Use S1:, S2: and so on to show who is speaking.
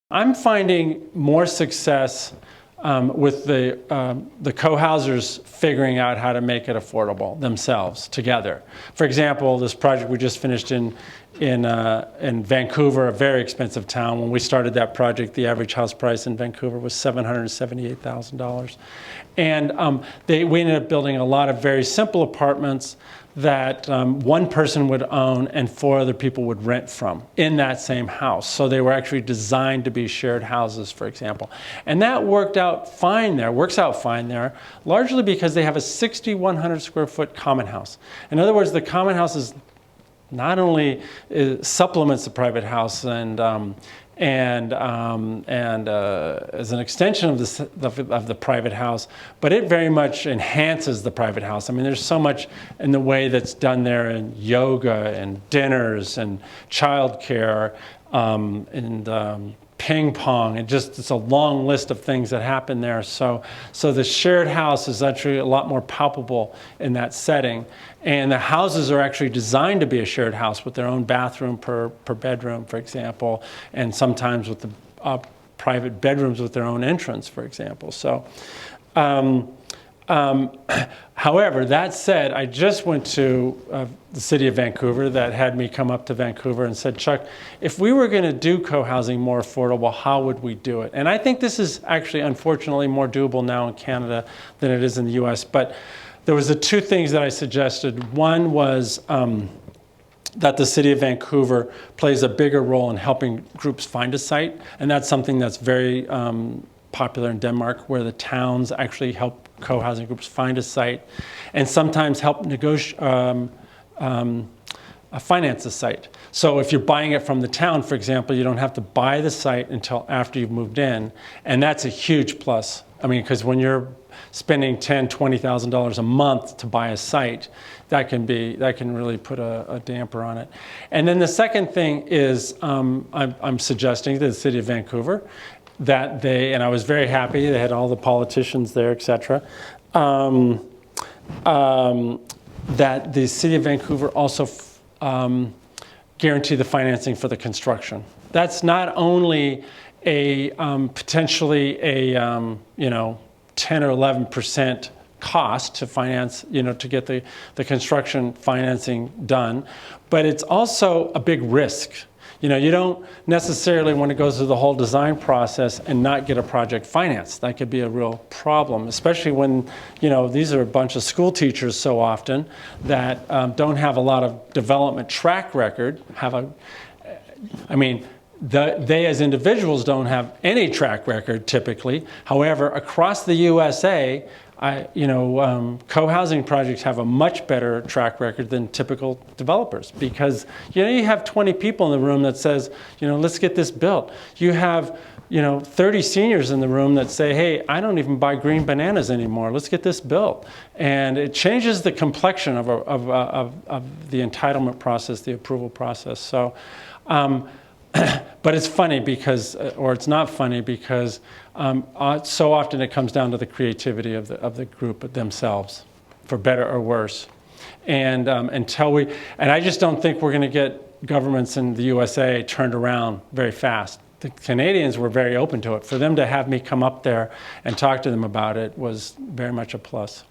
S1: I'm finding more success with the co-housers figuring out how to make it affordable themselves together. For example, this project we just finished in Vancouver, a very expensive town. When we started that project, the average house price in Vancouver was $778,000. And we ended up building a lot of very simple apartments that one person would own and 4 other people would rent from in that same house. So they were actually designed to be shared houses, for example. And that works out fine there, largely because they have a 6,100 square foot common house. In other words, the common house is not only supplements the private house and as an extension of the private house, but it very much enhances the private house. I mean, there's so much in the way that's done there in yoga and dinners and childcare and ping pong, and it's a long list of things that happen there. So the shared house is actually a lot more palpable in that setting. And the houses are actually designed to be a shared house with their own bathroom per bedroom, for example, and sometimes with the private bedrooms with their own entrance, for example. So, however, that said, I just went to the city of Vancouver that had me come up to Vancouver and said, Chuck, if we were going to do co-housing more affordable, how would we do it? And I think this is actually, unfortunately, more doable now in Canada than it is in the US. But there was the 2 things that I suggested. One was that the city of Vancouver plays a bigger role in helping groups find a site. And that's something that's very popular in Denmark, where the towns actually help co-housing groups find a site and sometimes help finance the site. So if you're buying it from the town, for example, you don't have to buy the site until after you've moved in. And that's a huge plus. I mean, because when you're spending $10,000, $20,000 a month to buy a site, that can really put a damper on it. And then the second thing is I'm suggesting to the city of Vancouver that and I was very happy, they had all the politicians there, et cetera, that the city of Vancouver also guarantee the financing for the construction. That's not only potentially a 10 or 11% cost to finance, to get the construction financing done, but it's also a big risk. You don't necessarily want to go through the whole design process and not get a project financed. That could be a real problem, especially when, these are a bunch of school teachers so often that don't have a lot of development track record, they as individuals don't have any track record typically. However, across the USA, co-housing projects have a much better track record than typical developers because, you have 20 people in the room that says, let's get this built. You have, 30 seniors in the room that say, hey, I don't even buy green bananas anymore. Let's get this built. And it changes the complexion of the entitlement process, the approval process. So, but it's funny or it's not funny because so often it comes down to the creativity of the group themselves, for better or worse. And I just don't think we're going to get governments in the USA turned around very fast. The Canadians were very open to it. For them to have me come up there and talk to them about it was very much a plus.